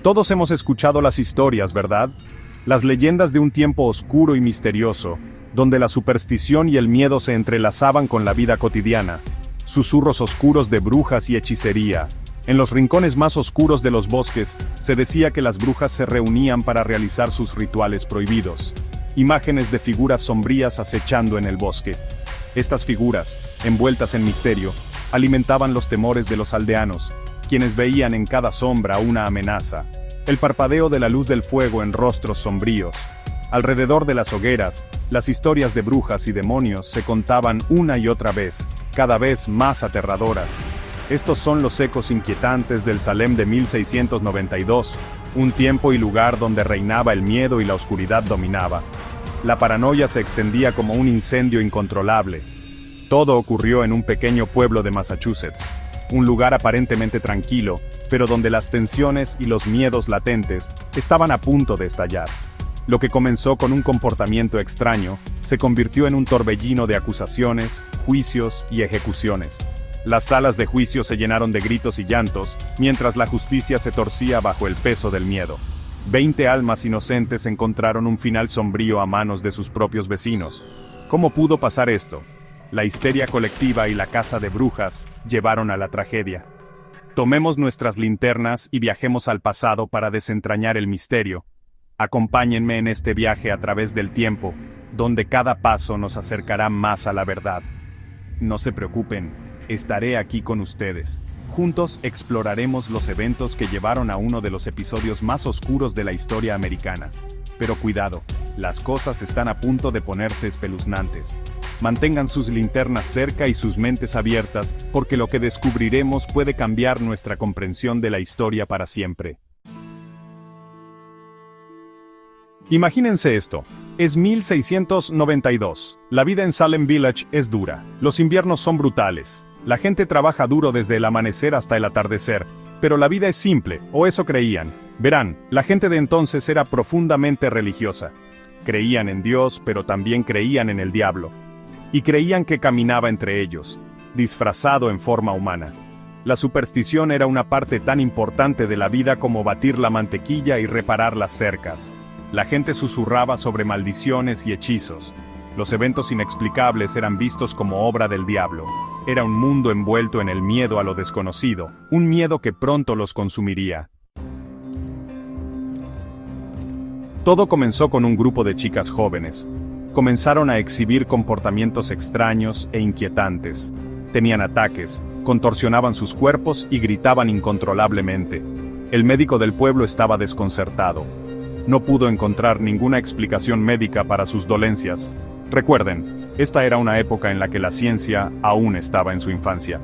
Todos hemos escuchado las historias, ¿verdad? Las leyendas de un tiempo oscuro y misterioso, donde la superstición y el miedo se entrelazaban con la vida cotidiana. Susurros oscuros de brujas y hechicería. En los rincones más oscuros de los bosques, se decía que las brujas se reunían para realizar sus rituales prohibidos. Imágenes de figuras sombrías acechando en el bosque. Estas figuras, envueltas en misterio, alimentaban los temores de los aldeanos, quienes veían en cada sombra una amenaza. El parpadeo de la luz del fuego en rostros sombríos. Alrededor de las hogueras, las historias de brujas y demonios se contaban una y otra vez, cada vez más aterradoras. Estos son los ecos inquietantes del Salem de 1692, un tiempo y lugar donde reinaba el miedo y la oscuridad dominaba. La paranoia se extendía como un incendio incontrolable. Todo ocurrió en un pequeño pueblo de Massachusetts, un lugar aparentemente tranquilo, pero donde las tensiones y los miedos latentes estaban a punto de estallar. Lo que comenzó con un comportamiento extraño, se convirtió en un torbellino de acusaciones, juicios y ejecuciones. Las salas de juicio se llenaron de gritos y llantos, mientras la justicia se torcía bajo el peso del miedo. 20 almas inocentes encontraron un final sombrío a manos de sus propios vecinos. ¿Cómo pudo pasar esto? La histeria colectiva y la caza de brujas llevaron a la tragedia. Tomemos nuestras linternas y viajemos al pasado para desentrañar el misterio. Acompáñenme en este viaje a través del tiempo, donde cada paso nos acercará más a la verdad. No se preocupen, estaré aquí con ustedes. Juntos exploraremos los eventos que llevaron a uno de los episodios más oscuros de la historia americana. Pero cuidado, las cosas están a punto de ponerse espeluznantes. Mantengan sus linternas cerca y sus mentes abiertas, porque lo que descubriremos puede cambiar nuestra comprensión de la historia para siempre. Imagínense esto. Es 1692. La vida en Salem Village es dura. Los inviernos son brutales. La gente trabaja duro desde el amanecer hasta el atardecer, pero la vida es simple, o eso creían. Verán, la gente de entonces era profundamente religiosa. Creían en Dios, pero también creían en el diablo. Y creían que caminaba entre ellos, disfrazado en forma humana. La superstición era una parte tan importante de la vida como batir la mantequilla y reparar las cercas. La gente susurraba sobre maldiciones y hechizos. Los eventos inexplicables eran vistos como obra del diablo. Era un mundo envuelto en el miedo a lo desconocido, un miedo que pronto los consumiría. Todo comenzó con un grupo de chicas jóvenes. Comenzaron a exhibir comportamientos extraños e inquietantes. Tenían ataques, contorsionaban sus cuerpos y gritaban incontrolablemente. El médico del pueblo estaba desconcertado. No pudo encontrar ninguna explicación médica para sus dolencias. Recuerden, esta era una época en la que la ciencia aún estaba en su infancia.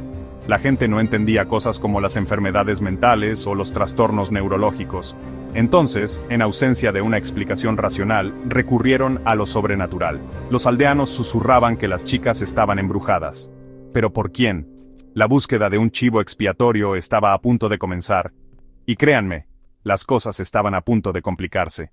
La gente no entendía cosas como las enfermedades mentales o los trastornos neurológicos. Entonces, en ausencia de una explicación racional, recurrieron a lo sobrenatural. Los aldeanos susurraban que las chicas estaban embrujadas. ¿Pero por quién? La búsqueda de un chivo expiatorio estaba a punto de comenzar. Y créanme, las cosas estaban a punto de complicarse.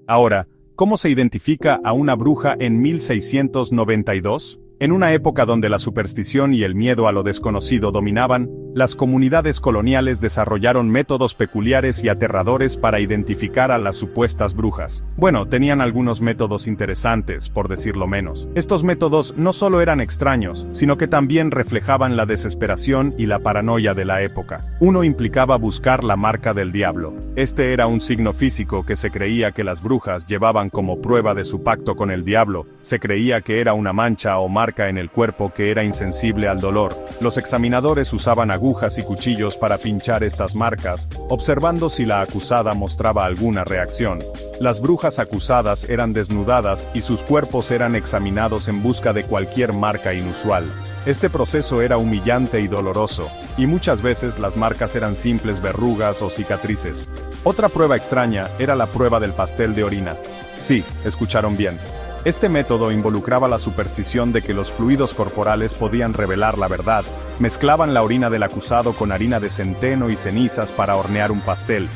Ahora, ¿cómo se identifica a una bruja en 1692? En una época donde la superstición y el miedo a lo desconocido dominaban, las comunidades coloniales desarrollaron métodos peculiares y aterradores para identificar a las supuestas brujas. Bueno, tenían algunos métodos interesantes, por decirlo menos. Estos métodos no solo eran extraños, sino que también reflejaban la desesperación y la paranoia de la época. Uno implicaba buscar la marca del diablo. Este era un signo físico que se creía que las brujas llevaban como prueba de su pacto con el diablo. Se creía que era una mancha o marca en el cuerpo que era insensible al dolor. Los examinadores usaban agujas y cuchillos para pinchar estas marcas, observando si la acusada mostraba alguna reacción. Las brujas acusadas eran desnudadas y sus cuerpos eran examinados en busca de cualquier marca inusual. Este proceso era humillante y doloroso, y muchas veces las marcas eran simples verrugas o cicatrices. Otra prueba extraña era la prueba del pastel de orina. Sí, escucharon bien. Este método involucraba la superstición de que los fluidos corporales podían revelar la verdad. Mezclaban la orina del acusado con harina de centeno y cenizas para hornear un pastel.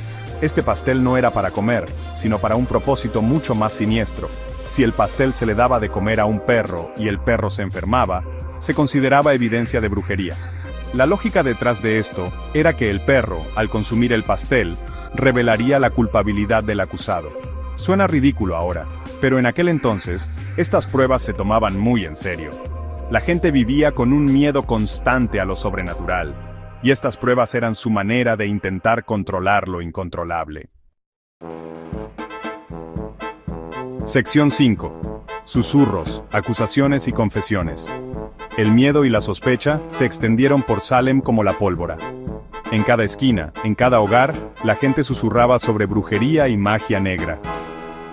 Este pastel no era para comer, sino para un propósito mucho más siniestro. Si el pastel se le daba de comer a un perro y el perro se enfermaba, se consideraba evidencia de brujería. La lógica detrás de esto era que el perro, al consumir el pastel, revelaría la culpabilidad del acusado. Suena ridículo ahora, pero en aquel entonces, estas pruebas se tomaban muy en serio. La gente vivía con un miedo constante a lo sobrenatural, y estas pruebas eran su manera de intentar controlar lo incontrolable. Sección 5. Susurros, acusaciones y confesiones. El miedo y la sospecha se extendieron por Salem como la pólvora. En cada esquina, en cada hogar, la gente susurraba sobre brujería y magia negra.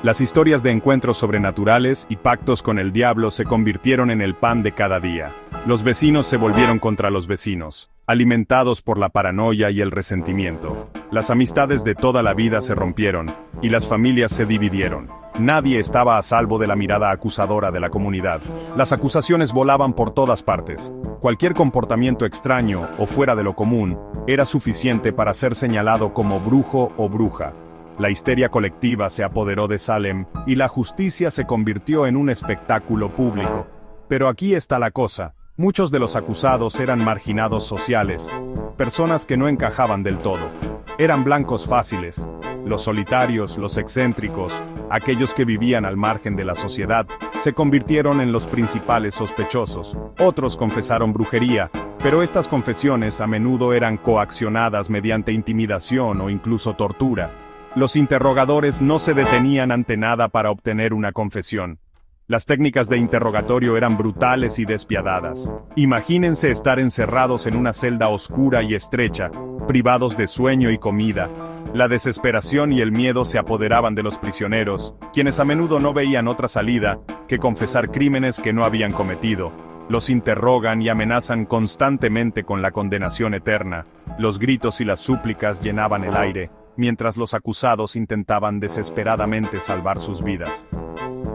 Las historias de encuentros sobrenaturales y pactos con el diablo se convirtieron en el pan de cada día. Los vecinos se volvieron contra los vecinos, alimentados por la paranoia y el resentimiento. Las amistades de toda la vida se rompieron, y las familias se dividieron. Nadie estaba a salvo de la mirada acusadora de la comunidad. Las acusaciones volaban por todas partes. Cualquier comportamiento extraño o fuera de lo común era suficiente para ser señalado como brujo o bruja. La histeria colectiva se apoderó de Salem, y la justicia se convirtió en un espectáculo público. Pero aquí está la cosa. Muchos de los acusados eran marginados sociales, personas que no encajaban del todo. Eran blancos fáciles. Los solitarios, los excéntricos, aquellos que vivían al margen de la sociedad, se convirtieron en los principales sospechosos. Otros confesaron brujería, pero estas confesiones a menudo eran coaccionadas mediante intimidación o incluso tortura. Los interrogadores no se detenían ante nada para obtener una confesión. Las técnicas de interrogatorio eran brutales y despiadadas. Imagínense estar encerrados en una celda oscura y estrecha, privados de sueño y comida. La desesperación y el miedo se apoderaban de los prisioneros, quienes a menudo no veían otra salida que confesar crímenes que no habían cometido. Los interrogan y amenazan constantemente con la condenación eterna. Los gritos y las súplicas llenaban el aire, mientras los acusados intentaban desesperadamente salvar sus vidas.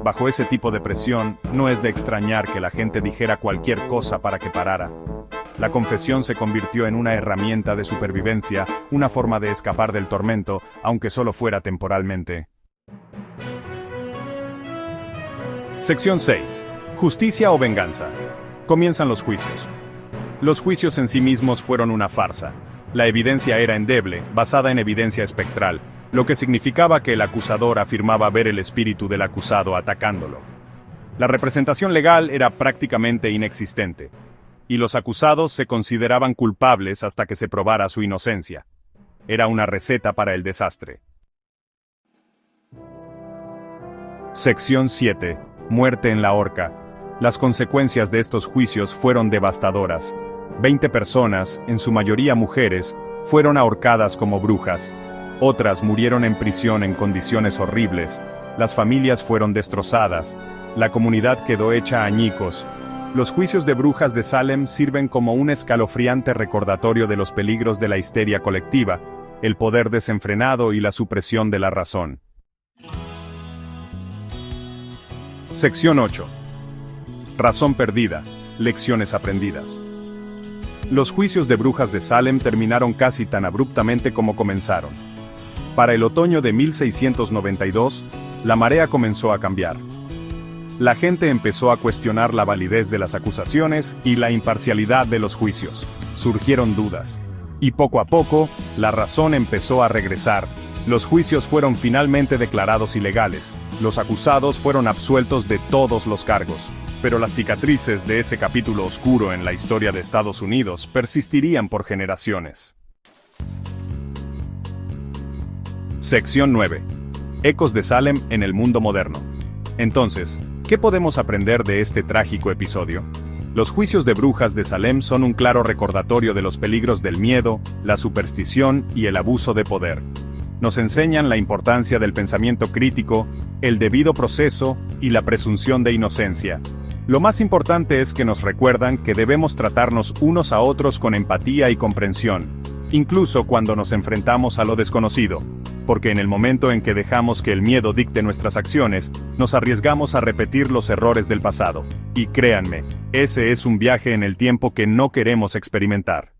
Bajo ese tipo de presión, no es de extrañar que la gente dijera cualquier cosa para que parara. La confesión se convirtió en una herramienta de supervivencia, una forma de escapar del tormento, aunque solo fuera temporalmente. Sección 6. Justicia o venganza. Comienzan los juicios. Los juicios en sí mismos fueron una farsa. La evidencia era endeble, basada en evidencia espectral, lo que significaba que el acusador afirmaba ver el espíritu del acusado atacándolo. La representación legal era prácticamente inexistente, y los acusados se consideraban culpables hasta que se probara su inocencia. Era una receta para el desastre. Sección 7. Muerte en la horca. Las consecuencias de estos juicios fueron devastadoras. 20 personas, en su mayoría mujeres, fueron ahorcadas como brujas. Otras murieron en prisión en condiciones horribles. Las familias fueron destrozadas. La comunidad quedó hecha añicos. Los juicios de brujas de Salem sirven como un escalofriante recordatorio de los peligros de la histeria colectiva, el poder desenfrenado y la supresión de la razón. Sección 8. Razón perdida. Lecciones aprendidas. Los juicios de brujas de Salem terminaron casi tan abruptamente como comenzaron. Para el otoño de 1692, la marea comenzó a cambiar. La gente empezó a cuestionar la validez de las acusaciones y la imparcialidad de los juicios. Surgieron dudas. Y poco a poco, la razón empezó a regresar. Los juicios fueron finalmente declarados ilegales. Los acusados fueron absueltos de todos los cargos. Pero las cicatrices de ese capítulo oscuro en la historia de Estados Unidos persistirían por generaciones. Sección 9. Ecos de Salem en el mundo moderno. Entonces, ¿qué podemos aprender de este trágico episodio? Los juicios de brujas de Salem son un claro recordatorio de los peligros del miedo, la superstición y el abuso de poder. Nos enseñan la importancia del pensamiento crítico, el debido proceso y la presunción de inocencia. Lo más importante es que nos recuerdan que debemos tratarnos unos a otros con empatía y comprensión, incluso cuando nos enfrentamos a lo desconocido, porque en el momento en que dejamos que el miedo dicte nuestras acciones, nos arriesgamos a repetir los errores del pasado. Y créanme, ese es un viaje en el tiempo que no queremos experimentar.